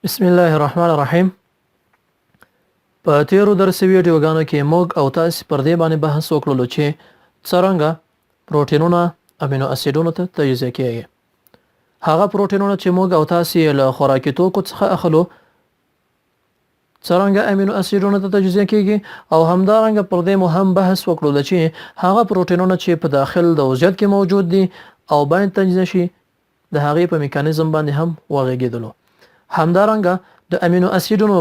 بسم الله الرحمن الرحیم. په تیرو درسي ویډیوګانو کې موږ او تاسو پر دې باندې بحث وکړو چې څرنګه پروتینونه امینو اسیدونو ته تجزیه کیږي. هغه پروتینونه چې موږ او تاسو له خوراکي توکو څخه اخلو څرنګه امینو اسیدونو ته تجزیه کیږي، او همدارنګه پر دې مهم بحث وکړو چې هغه پروتینونه چې په داخل د وضعیت کې موجود دي او باید تجزیه شي د هغې په میکانیزم باندې هم وغږیدلو. همدارنګه د امینو اسیدونو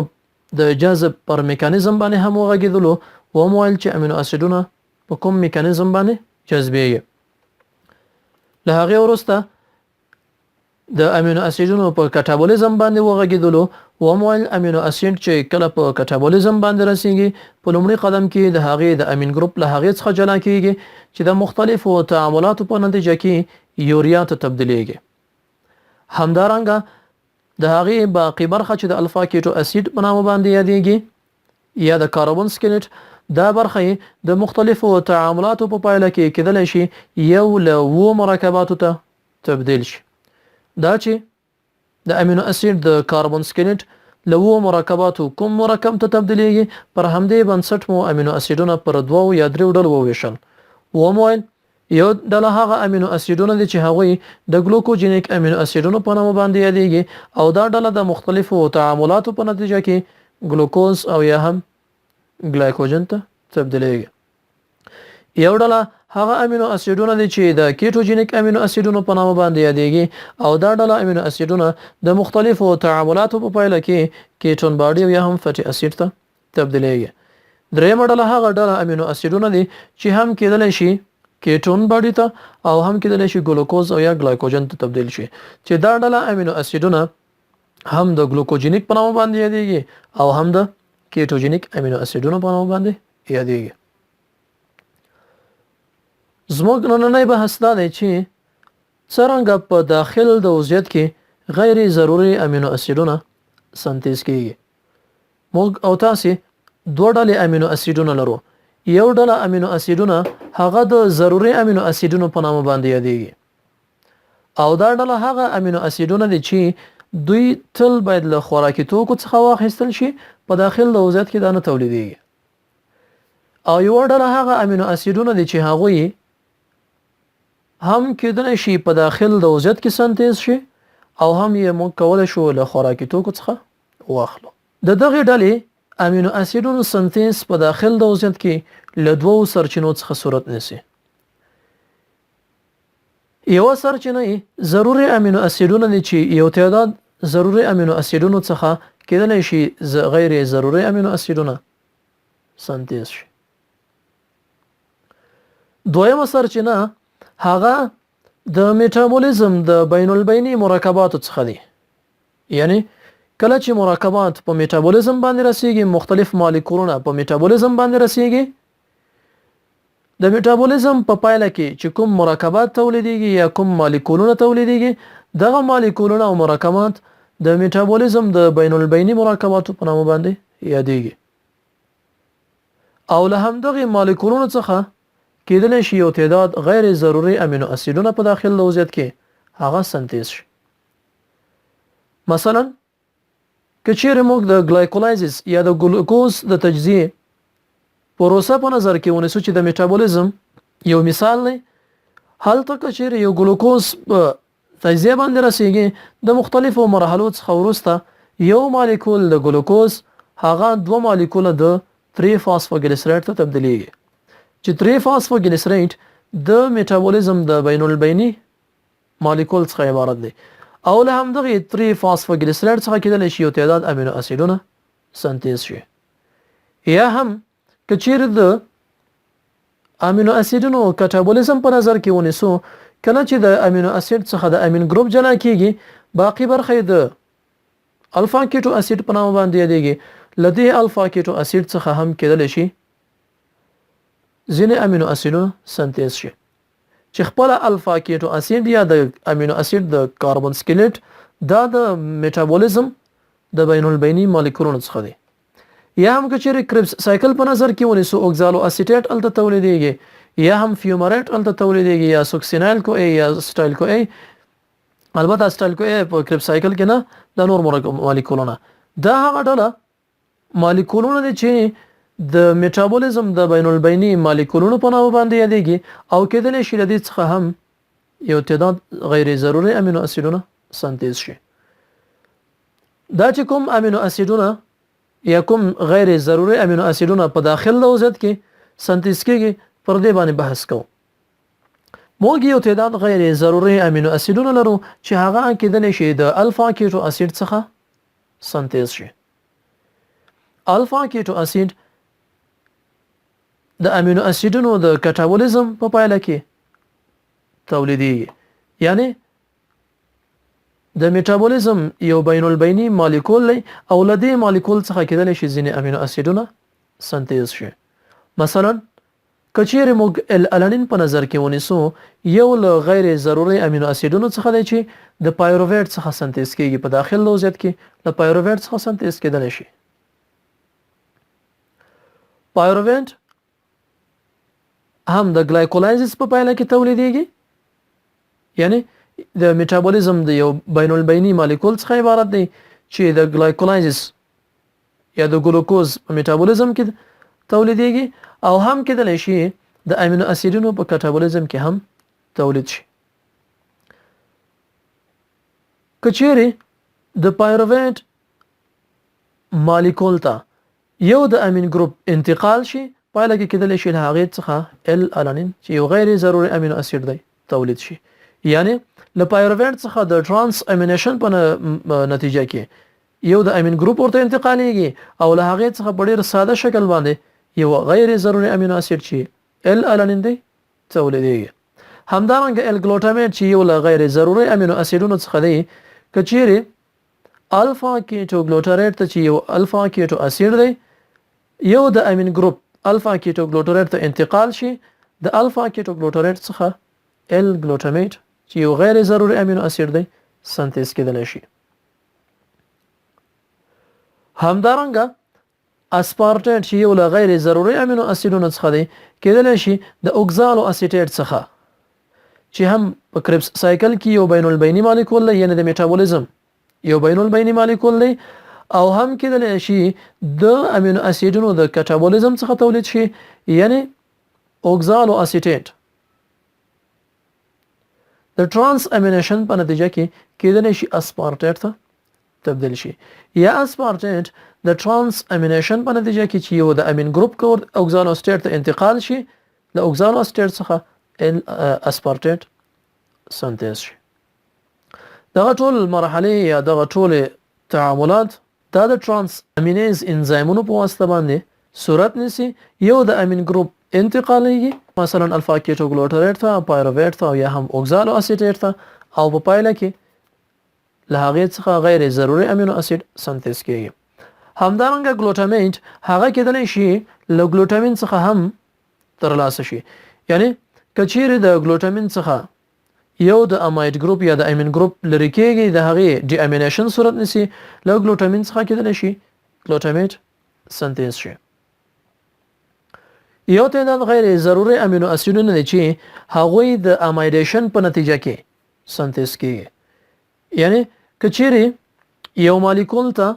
د جذب پر میکانیزم باندې هم وغږیدلو و مویل چې امینو اسیدونه په کوم میکانیزم باندې جذبیږي. له هغې وروسته د امینو اسیدونو په کټابولیزم باندې وغږیدلو و مویل امینو اسید چې کله په کټابولیزم باندې رسیږي په لومړي قدم کې د هغې د امین ګروپ له هغې څخه جلا کیږي چې د مختلفو تعاملاتو په نتیجه کې یوریا ته تبدیلیږي. همدارنګه د هغې باقي برخه چې د الفا کیټو اسید په نامه باندې یادیږي یا د کاربن سکلیټ، دا برخه د مختلفو تعاملاتو په پایله کې کېدلی شي یو له 2 مرکباتو ته تبدیل شي. دا چې د امینو اسید د کاربن سکلیټ له 2 مرکباتو کوم مرکب ته تبدیلیږي، پر همدې بنسټ مو امینو اسیدونه پر 2 یا 3 ډلو وویشل. ومویل یو ډله هغه امینو اسیدونه دي چې هغوی د ګلوکوجینیک امینو اسیدونو په نامه باندې یادیږي، او دا ډله د مختلفو تعاملاتو په نتیجه کې ګلوکوز او یا هم ګلایکوجن ته تبدیلیږي. یو ډله هغه امینو اسیدونه دي چې د کیټوجینیک امینو اسیدونو په نامه باندې یادیږي، او دا ډله امینو اسیدونه د مختلفو تعاملاتو په پایله کې کیټون باډي او یا هم فیټي اسید ته تبدیلیږي. درېمه ډله هغه ډله امینو اسیدونه دي چې هم کېدلی شي کیټون باډي ته او هم کېدلی شي ګلوکوز او یا ګلایکوجن ته تبدیل شي، چې دا ډله امینو اسیدونه هم د ګلوکوجینیک په نامه باندې یادیږي او هم د کیټوجینیک امینو اسیدونو په نامه باندې یادیږي. زموږ نننی بحث دا دی چې څرنګه په داخل د وضعیت کې غیر ضروري امینو اسیدونه سنتیز کیږي. موږ او تاسو 2 ډلې امینو اسیدونه لرو. یو ډله امینو اسیدونه هغه د ضروري امینو اسیدونو په نامه باندې یادیږي، او دا ډله هغه امینو اسیدونه دي چې دوی تل باید له خوراکي توکو څخه واخیستل شي، په داخل د وضعیت کې دا نه تولیدیږي. او یو ډله هغه امینو اسیدونه دي چې هغوی هم کېدلی شي په داخل د وضعیت کې سنتیز شي او هم یې موږ کولی شو له خوراکي توکو څخه واخلو. د دغې ډلې امینو اسیدونو سنتیز په داخل د وضعیت کې له 2 سرچینو څخه صورت نیسي. یو سرچینه ضروري امینو اسیدونه دي چې یو تعداد ضروري امینو اسیدونو څخه کېدلی شي غیر ضروري امینو اسیدونه سنتیز شي. دویمه سرچینه هغه د میټابولیزم د بین البیني مرکباتو څخه دي. یعنی کله چې مرکبات په میټابولیزم باندې رسیږي، مختلف مالیکولونه په میټابولیزم باندې رسیږي، د میټابولیزم په پایله کې چې کوم مرکبات تولیدیږي یا کوم مالیکولونه تولیدیږي، دغه مالیکولونه او مرکبات د میټابولیزم د بین البیني مرکباتو په نامه باندې یادیږي، او له همدغه مالیکولونو څخه کېدلی شي یو تعداد غیر ضروري امینو اسیدونه په داخل د وضعیت کې هغه سنتیز شي. مثلا که چیرې موږ د ګلایکولایزس یا د ګلوکوز د تجزیه پروسه په نظر کې ونیسو چې د میټابولیزم یو مثال دی، هلته که چیرې یو ګلوکوز په تجزیه باندې رسیږي، د مختلفو مرحلو څخه وروسته یو مالیکول د ګلوکوز هغه 2 مالیکوله د 3 فاسفوګلیسرایډ ته تبدیلیږي، چې 3 فاسفوګلیسرایډ د میټابولیزم د بین البیني مالیکول څخه عبارت دی، او له همدغه 3 فاسفوګلیسرایډ څخه کېدلی شي یو تعداد امینو اسیدونه سنتیز شي. یا هم که چیرې د امینو اسیدونو کټابولیزم په نظر کې ونیسو، کله چې د امینو اسید څخه د امین ګروپ جلا کیږي، باقي برخه د الفا کیټو اسید په نامه باندې یادیږي. له دې الفا کیټو اسید څخه هم کېدلی شي ځینې امینو اسیدونه سنتیز شي، چې خپل الفا کیټو اسید یا د امینو اسید د کاربن سکلیټ دا د میټابولیزم د بین البیني مالیکولونو څخه دی. یا هم که چیرې کربس سایکل په نظر کې ونیسو، اوکزالو اسیټیټ الته تولیدیږي، یا هم فیومریټ الته تولیدیږي، یا سوکسینایل کو ای یا سټایل کو ای البته اسټایل کو په کریب سایکل کې نه د نور مالیکولونه دا هغه ډله مالیکولونه دي چې د میټابولیزم د بین البیني مالیکولونو په نامه باندې یادېږي او کېدلی شي د دې څخه هم یو تعداد غیر ضروري امینو اسیدونه سنتیز شي. دا چې کوم امینو اسیدونه یا کوم غیر ضروري امینو اسیدونه په داخل د وضعیت کې سنتیز کېږي پر دې باندې بحث کوو. موږ یو تعداد غیر ضروري امینو اسیدونه لرو چې هغه کېدلی شي د الفا کیټو اسید څخه سنتیز شي. الفا کیټو اسید د امینو اسیدونو د کټابولیزم په پایله کې تولیدېږي، یعنی د میټابولیزم یو بین البیني مالیکول دی او له دې مالیکول څخه کېدلی شي ځینې امینو اسیدونه سنتیز شي. مثلا کچیر موږ الانین په نظر کې ونیسو، یو له غیر ضروري امینو اسیدونو څخه دی چې د پایروویټ څخه سنتیز کېږي، په داخل د وضعیت کې له پایروویټ څخه سنتیز کېدلی شي. پایروویټ هم د ګلایکولایزس په پایله کې تولیدېږي، یعنی د میټابولیزم د یو بین البیني مالیکول څخه عبارت دی چې د ګلایکولایزس یا د ګلوکوز په میټابولیزم کې تولیدېږي او هم کېدلی شي د امینو اسیدونو په کټابولیزم کې هم تولید شي. کچېرې د پایروویټ مالیکول ته یو د امین ګروپ انتقال شي، پایله کې کېدلی شي له هغې څخه ال الانین چې یو غیر ضروري امینو اسید دی تولید شي. یعنی له پایروویټ څخه د ترانس امینیشن په نتیجه کې یو د امین ګروپ ورته انتقالیږي او له هغې څخه په ډېر ساده شکل باندې یو غیر ضروري امینو اسید چې ال الانین دی تولیدېږي. همدارنګه ال ګلوټامیټ چې یو له غیر ضروري امینو اسیدونو څخه دی، کچېرې الفا کیټو ګلوټاریټ ته چې یو الفا کیټو اسید دی یو د امین ګروپ الفا کیټو ګلوټاریټ ته انتقال شي، د الفا کیټو ګلوټاریټ څخه ال ګلوټامیټ چې یو غیر ضروري امینو اسید دی سنتیز کېدلی شي. همدارنګه اسپارټیټ چې یو له غیر ضروري امینو اسیدونو څخه دی کېدلی شي د اوکزالو اسیټیټ څخه چې هم په کریبس سایکل کې یو بین البیني مالیکول دی، یعنی د میټابولیزم یو بین البیني مالیکول دی او هم کېدلی شي د امینو اسیدونو د کټابولیزم څخه تولید شي، یعنی اوکزالو اسیټیټ د ترانس امینیشن په نتیجه کې کېدلی شي اسپارټیټ ته تبدیل شي، یا اسپارټیټ د ترانس امینیشن په نتیجه کې چې یو د امین ګروپ کور اوکزالو اسیټیټ ته انتقال شي، له اوکزالو اسیټیټ څخه اسپارټیټ سنتیز شي. دغه ټول مرحلې یا دغه ټول تعاملات دا د ترانس امینیز انزایمونو په واسطه باندې صورت نیسي، یو د امین ګروپ انتقالیږي مثلا الفا کیټو ګلوټاریټ ته، پایروویټ ته یا هم اوکزالو اسیټیټ ته او په پایله کې له هغې څخه غیر ضروري امینو اسید سنتیز کېږي. همدارنګه ګلوټامیټ هغه کېدلی شي له ګلوټامین څخه هم ترلاسه شي، یعنی کچېرې د ګلوټامین څخه یو د اماید ګروپ یا د امین ګروپ لرې کېږي، د هغې ډي امینیشن صورت نیسي، له ګلوټامین څخه کېدلی شي ګلوټامیټ سنتیز شي. یو تعداد غیر ضروري امینو اسیدونه دي چې هغوی د امایډیشن په نتیجه کې سنتیز کېږي، یعنی کچېرې یو مالیکول ته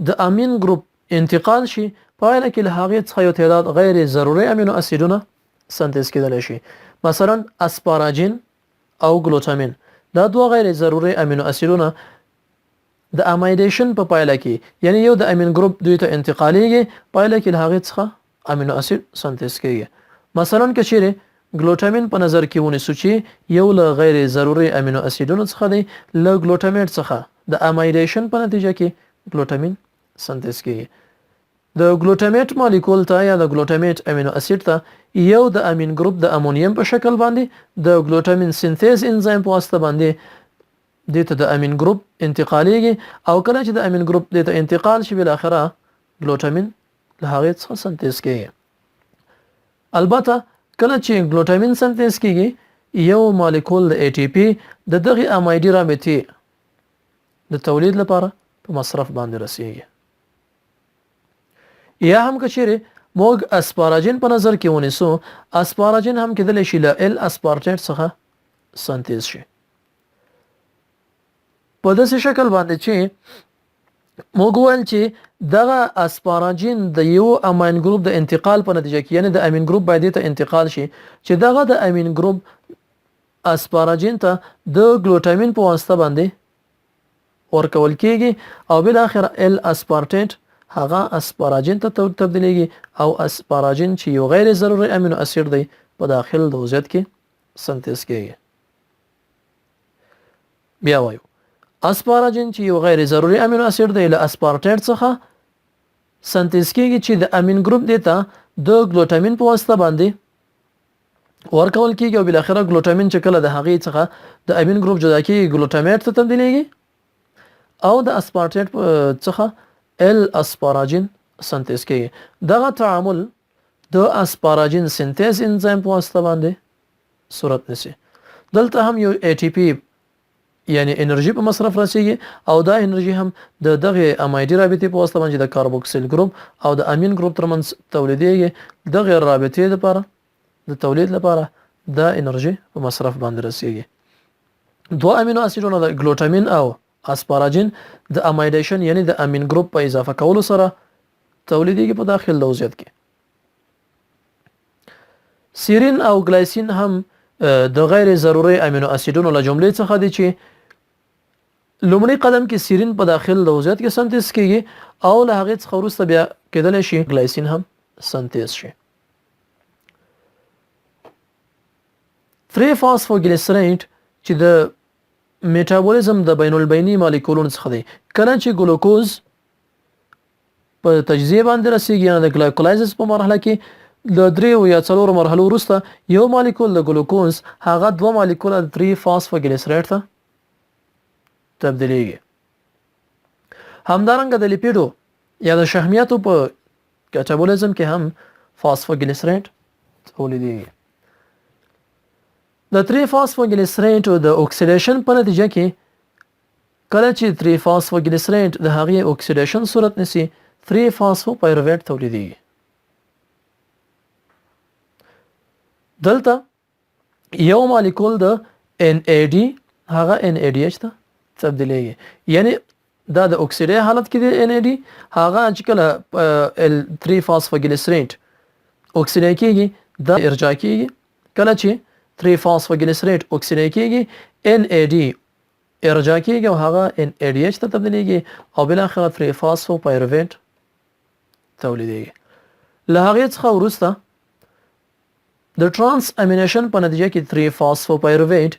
د امین ګروپ انتقال شي، پایله کې له هغې څخه یو تعداد غیر ضروري امینو اسیدونه سنتیز کېدلی شي. مثلا اسپاراجین او ګلوټامین دا دوه غیر ضروري امینو اسیدونه د امایډیشن په پایله کې، یعنی یو د امین ګروپ دوی ته انتقالیږي، پایله کې له هغې څخه امینو اسید سنتیز کېږي. مثلا کچېرې ګلوټامین په نظر کې ونیسو چې یو له غیر ضروري امینو اسیدونو څخه دی، له ګلوټامیټ څخه د امایډیشن په نتیجه کې ګلوټامین سنتیز کېږي. د ګلوټامیټ مالیکول ته یا د ګلوټامیټ امینو اسید ته یو د امین ګروپ د امونیم په شکل باندې د ګلوټامین سنتیز انزایم په واسطه باندې دې ته د امین ګروپ انتقالیږي او کله چې د امین ګروپ دې ته انتقال شي بالاخره ګلوټامین له هغې څخه سنتیز کېږي. البته کله چې ګلوټامین سنتیز کېږي یو مالیکول د ای ټي پی د دغې امایډي رابطې د تولید لپاره په مصرف باندې رسیږي. یا هم کچېرې موږ اسپاراجین په نظر کې ونیسو، اسپاراجین هم کېدلی شي له ال اسپارټیټ څخه سنتیز شي. په داسې شکل باندې چې موږ ویل چې دغه اسپاراجین د یو امین ګروپ د انتقال په نتیجه کې یعنی د امین ګروپ باید ته انتقال شي چې دغه د امین ګروپ اسپاراجین ته د ګلوټامین په واسطه باندې ورکول کیږي او بل اخر ال اسپارټیټ هغه اسپاراجین ته تبدیلیږي او اسپاراجین چې یو غیر ضروري امینو اسید دی په داخل د وضعیت کې سنتیز کیږي. بیا وایو اسپاراجین چې یو غیر ضروري امینو اسید دی له اسپارټیټ څخه سنتیز کیږي چې د امین ګروپ دیتا د ګلوټامین په واسطه باندې ورکول کیږي او بل اخر ګلوټامین چې کله د هغې څخه د امین ګروپ جدا کیږي ګلوټامیټ ته تبدیلیږي او د اسپارټیټ څخه ال اسپاراجین سنتیز کیږي. دغه تعامل د اسپاراجین سنتیز انزایم په واسطه باندې صورت نیسي. دلته هم یو ATP یعنی انرژي په مصرف رسیږي او دا انرژي هم د دغه امایډي رابطې په واسطه باندې د کاربوکسیل ګروپ او د امین ګروپ ترمنځ تولیدېږي. دغه رابطې لپاره د تولید لپاره دا انرژي په مصرف باندې رسیږي. دوه امینو اسیدونه د ګلوټامین او اسپاراجین د امایډیشن یعنی د امین ګروپ په اضافه کولو سره تولیدېږي په داخل د وضعیت کې. سیرین او ګلایسین هم د غیر ضروري امینو اسیدونو له جملې څخه دي چې لومړی قدم کې سیرین په داخل د وضعیت کې سنتیز کیږي او له هغې څخه وروسته بیا کېدلی شي ګلایسین هم سنتیز شي. 3 فاسفوګلیسرایډ چې د میټابولیزم د بین البیني مالیکولونو څخه دی. کله چې ګلوکوز په تجزیه باندې رسیږي یا د ګلایکولایزس په مرحله کې د 3 یا 4 مرحلو وروسته یو مالیکول د ګلوکوز هغه 2 مالیکول د 3 فاسفوګلیسرایډ ته تبدیلیږي. همدارنګه د لیپیډو یا د شحمیاتو په کټابولیزم کې هم فاسفوګلیسرایډ تولیدېږي. د 3 فاسفوګلیسرایډ د اکسیډیشن په نتیجه کې کله چې 3 فاسفوګلیسرایډ د هغې اکسیډیشن صورت نیسي 3 فاسفوپایرویټ تولیدېږي. دلته یو مالیکول د NAD هغه NADH ته تبدیلیږي یعنی دا د اکسیډي حالت کې د NAD هغه چې کله 3 فاسفوګلیسرایډ اکسیډای کېږي دا ارجاع کېږي. کله چې 3 فاسفوګلیسرایډ اکسیډای کېږي NAD ارجاع کېږي او هغه NADH ته تبدیلیږي او بل اخر 3 فاسفوپایرویټ تولیدېږي. له هغې څخه وروسته د ترانس امینیشن په نتیجه کې 3 فاسفوپایرویټ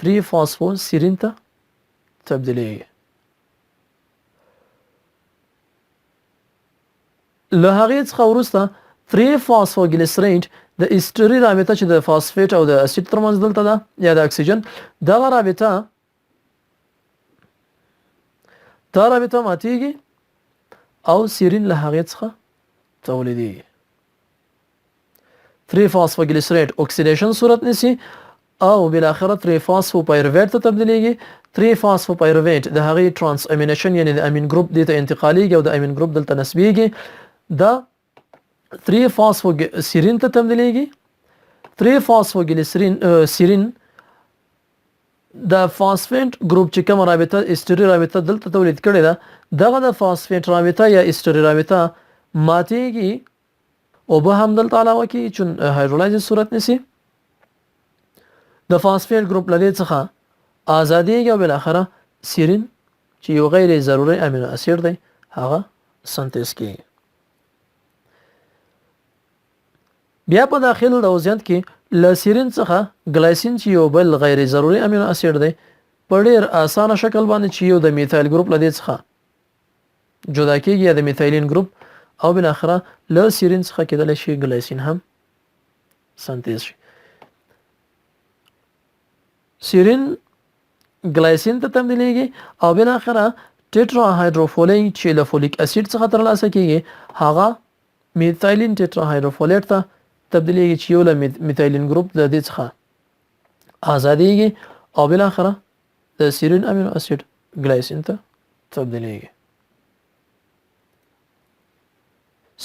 3 فاسفوسیرین ته تبدیلیږي. له هغې څخه وروسته 3 فاسفوګلیسرایډ د ایسټري رابطه چې د فاسفیټ او د اسید ترمنځ دلته ده یا د اکسیجن دغه رابطه ماتیږي او سیرین له هغې څخه تولیدېږي. 3 فاسفوګلیسرایډ اکسیډیشن صورت نیسي او بالاخره 3 فاسفوپایرویټ ته تبدیلیږي. 3 فاسفوپایرویټ د هغې ترانس امینیشن یعنی د امین ګروپ دې ته انتقالیږي او د امین ګروپ دلته نصبیږي. دا 3 فاسفوسیرین ته تبدیلیږي. 3 فاسفوګلیسرین د فاسفیټ ګروپ چې کوم رابطه ایسټري رابطه دلته تولید کړې ده دغه د فاسفیټ رابطه یا ایسټري رابطه ماتیږي او به هم دلته علاوه کې چون هایدرولایزس صورت نیسي د فاسفیټ ګروپ له دې څخه ازادیږي او بالاخره سیرین چې یو غیر ضروري امینو اسید دی هغه سنتیز کیږي. بیا په داخل د وضعیت کې له سیرین څخه ګلایسین چې یو بل غیر ضروري امینو اسید دی په ډیر اسانه شکل باندې چې یو د میثایل ګروپ له دې څخه جدا کیږي یا د میثایلین ګروپ او بالاخره له سیرین څخه کېدلی شي ګلایسین هم سنتیز شي. سیرین ګلایسین ته تبدیلیږي او بالاخره ټیټرا هایدروفولیټ چې له فولیک اسید څخه ترلاسه کیږي هغه میثایلین ټیټرا هایدروفولیټ ته تبدیلیږي چې یو له میثایلین ګروپ د دې څخه ازادیږي او بالاخره د سیرین امینو اسید ګلایسین ته تبدیلیږي.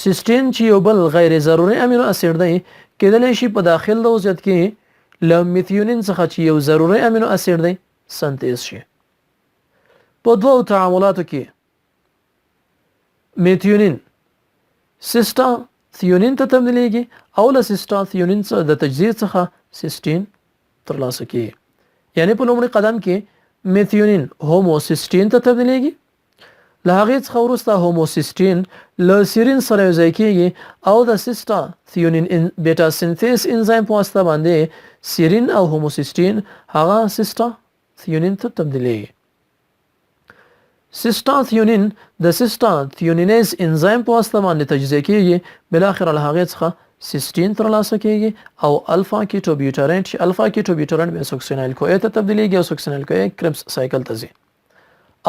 سیسټین چې یو بل غیر ضروري امینو اسید دی کېدلی شي په داخل د وضعیت کې له میثیونین څخه چې یو ضروري امینو اسید دی سنتیز شي. په دوو تعاملاتو کې میثیونین سیسټا ثیونین ته تبدیلیږي او له سیسټا ثیونین څخه د تجزیه څخه سیسټین ترلاسه کیږي. یعنی په لومړي قدم کې میثیونین هوموسیسټین ته تبدیلیږي، له هغې څخه وروسته هوموسیسټین له سیرین سره یوځای کیږي او د سیسټا ثیونین بیټا سینتھیز انزایم په واسطه باندې سیرین او هوموسیسټین هغه سیسټا ثیونین ته تبدیلیږي. سیسټا ثیونین د سیسټا ثیونینیز انزایم په واسطه باندې تجزیه کیږي، بلاخره له هغې څخه سیسټین ترلاسه کیږي او الفا کیټو بیوټرین چې الفا کیټو بیوټرین به سوکسینایل کوئ ته تبدیلیږي او سوکسینایل کوئ کربس سایکل ته ځي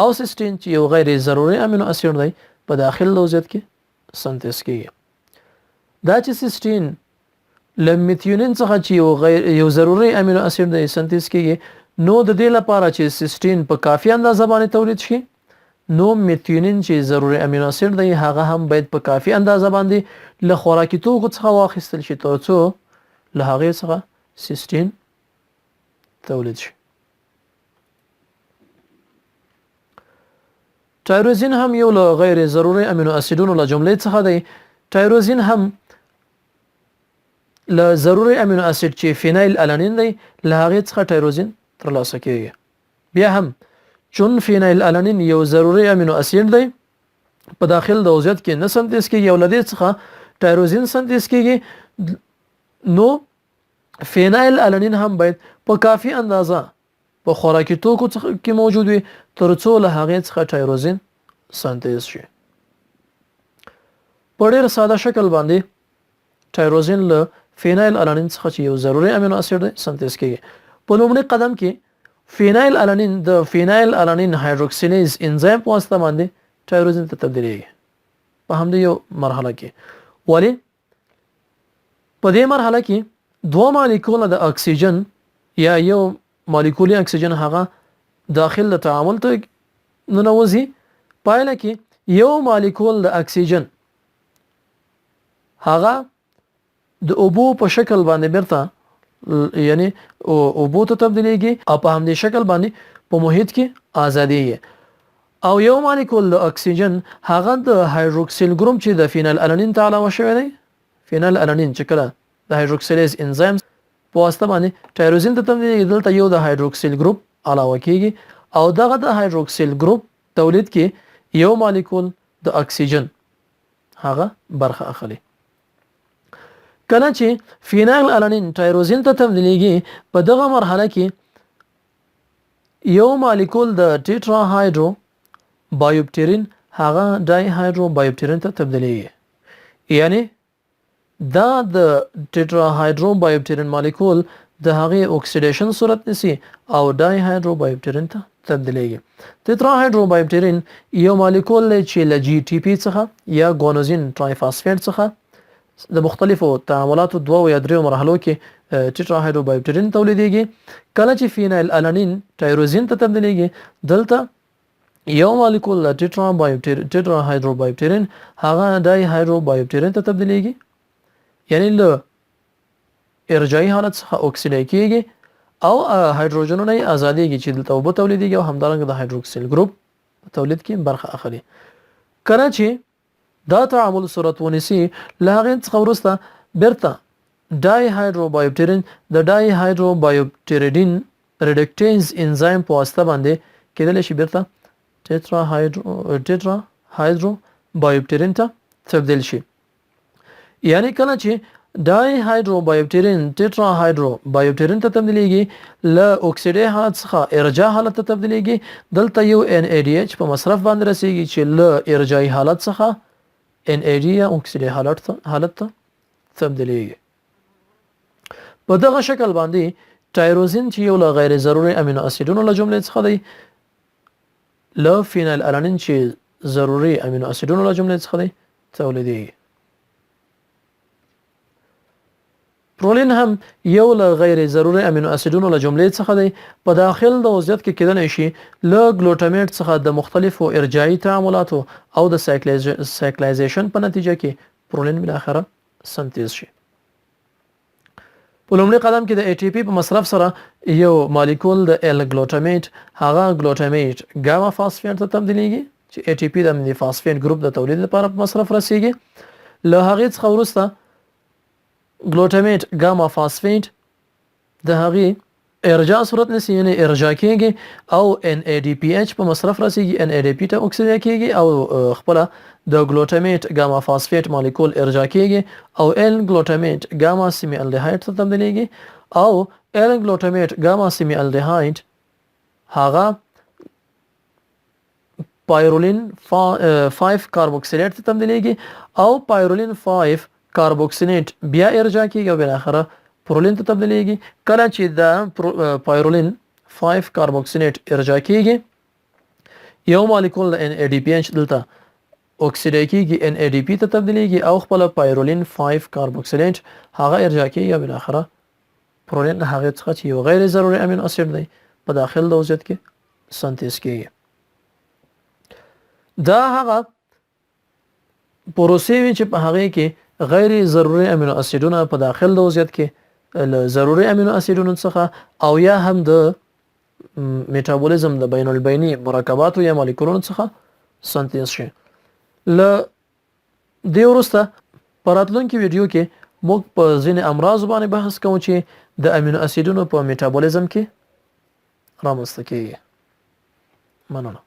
او سیسټین چې یو غیر ضروري امینو اسید دی په داخل وضعیت کې سنتیز کیږي. دا چې سیسټین له میثیونین څخه چې یو ضروري امینو اسید دی سنتیز کیږي، نو د دې لپاره چې سیسټین په کافي اندازه باندې تولید شي، نو میثیونین چې ضروري امینو اسید دی هغه هم باید په کافي اندازه باندې له خوراکي توکو څخه واخیستل شي ترڅو له هغې څخه سیسټین تولید شي. ټایروزین هم یو له غیر ضروري امینو اسیدونو له جملې څخه دی. ټایروزین هم له ضروري امینو اسید چې فینایل الانین دی له هغې څخه ټایروزین ترلاسه کیږي. بیا هم چون فینایل الانین یو ضروري امینو اسید دی په داخل د وضعیت کې نه سنتیز کیږي او له دې څخه ټایروزین سنتیز کیږي، نو فینایل الانین هم باید په کافي اندازه په خوراکي توکو کې موجود وي ترڅو له هغې څخه ټایروزین سنتیز شي. په ډېر ساده شکل باندې ټایروزین له فینایل الانین څخه چې یو ضروري امینو اسید دی سنتیز کیږي. په لومړي قدم کې فینایل الانین د فینایل الانین هایدروکسیلیز انزایم په واسطه باندې ټایروزین ته تبدیلیږي په همدې یو مرحله کې. ولی په دې مرحله کې دوه مالیکول د اکسیجن یا یو مالیکولی اکسیجن هغه داخل د تعامل ته ننوځي، پایله کې یو مالیکول د اکسیجن هغه د اوبو په شکل باندې بیرته یعنی اوبو ته تبدیلیږي او په همدې شکل باندې په محیط کې ازادیږي، او یو مالیکول د اکسیجن هغه د هایدروکسیل ګروپ چې د فینایل الانین ته علاوه شوی دی، فینایل الانین چې کله د هایدروکسیلیز انزایم په واسطه باندې ټایروزین ته تبدیلیږي، دلته یو د هایدروکسیل ګروپ علاوه کیږي او دغه د هایدروکسیل ګروپ تولید کې یو مالیکول د اکسیجن هغه برخه اخلي. کله چې فینایل الانین ټایروزین ته تبدیلیږي، په دغه مرحله کې یو مالیکول د ټیټرا هایدرو بایوپټرین هغه ډای هایدرو بایوپټرین ته تبدیلیږي. یعنی دا د ټیټرا هایدرو بایوپټرین مالیکول د هغې اکسیډیشن صورت نیسي او ډای هایدرو بایوپټرین ته تبدیلیږي. ټیټرا هایدرو بایوپټرین یو مالیکول دی چې له جی ټي پی څخه یا ګونوزین ټرایفاسفیټ څخه د مختلفو تعاملاتو دوه یا دریو مرحلو کې ټیټرا هایدرو بایوپټرین تولیدیږي. کله چې فینایل الانین ټایروزین ته تبدیلیږي، دلته یو مالیکول د ټیټرا هایدرو بایوپټرین هغه ډای هایدرو بایوپټرین ته تبدیلیږي، یعنی له ارجاعي حالت څخه اکسیدای کیږي او هایدروجنونه یې ازادیږي چې دلته اوبه تولیدیږي او همدارنګه د هایدروکسیل ګروپ تولید کې برخه اخلي. کله چې دا تعامل صورت ونیسي، له هغې څخه وروسته بیرته ډای هایدرو بایوپټرین د ډای هایدرو بایوپټریډین ریډکټیز انزایم په واسطه باندې کېدلی شي بیرته ټیټرا هایدرو بایوپټرین ته تبدیل شي. یعنی کله چې ډای هایدرو بایوپټرین ټیټرا هایدرو بایوپټرین ته تبدیلیږي، له اکسیډي حالت څخه ارجاع حالت ته تبدیلیږي، دلته یو NADH په مصرف باندې رسیږي چې له ارجاعي حالت څخه NAD یا اکسیډي حالت ته تبدیلیږي. په دغه شکل باندې ټایروزین چې یو له غیر ضروري امینو اسیدونو له جملې څخه دی، له فینایل الانین چې ضروري امینو اسیدونو له جملې څخه دی تولیدیږي. پرولین هم یو له غیر ضروري امینو اسیدونو له جملې څخه دی. په داخل د وضعیت کې کېدلی شي له ګلوټامیټ څخه د مختلفو ارجاعي تعاملاتو او د سایکلایزیشن په نتیجه کې پرولین بالاخره سنتیز شي. په لومړي قدم کې د ای ټي پی په مصرف سره یو مالیکول د ال ګلوټامیټ هغه ګلوټامیټ ګاما فاسفیټ ته تبدیلیږي چې ای ټي پی د امینو فاسفیټ ګروپ د تولید لپاره په مصرف رسیږي. له هغې څخه وروسته ګلوټامیټ ګاما فاسفیټ د هغې ارجاع صورت نسی یعنی ارجاع کېږي او ان ای ډي پی ایچ په مصرف رسیږي ان ای ډي پی ته اکسیدا کېږي او خپل د ګلوټامیټ ګاما فاسفیټ مالیکول ارجاع کېږي او ال ګلوټامیټ ګاما سیمی الډیهایډ ته تبدیلیږي او ال ګلوټامیټ ګاما سیمی الډیهایډ هغه پایرولین 5 کاربوکسیلیټ ته تبدیلیږي او پایرولین 5 کاربوکسیلیټ بیا ارجاع کېږي او بل اخره پرولین ته تبدیلیږي. کله چې د پایرولین 5 کاربوکسیلیټ ارجاع کېږي یو مالیکول د ان ای ډي پی ایچ دلته اکسیدا کېږي ان ای ډي پی ته تبدیلیږي او خپل پایرولین 5 کاربوکسیلیټ هغه ارجاع کېږي او بل اخره پرولین د هغې څخه چې یو غیر ضروري امینو اسید دی په داخل د وضعیت کې سنتیز کېږي. دا هغه پروسې وي چې په هغې کې غیر ضروري امینو اسیدونه په داخل د وضعیت کې له ضروري امینو اسیدونو څخه او یا هم د میټابولیزم د بین البیني مرکباتو یا مالیکولونو څخه سنتیز شي. له دې وروسته په راتلونکي ویډیو کې موږ په ځینې امراضو باندې بحث کوو چې د امینو اسیدونو په میټابولیزم کې رامنځته کیږي. مننه.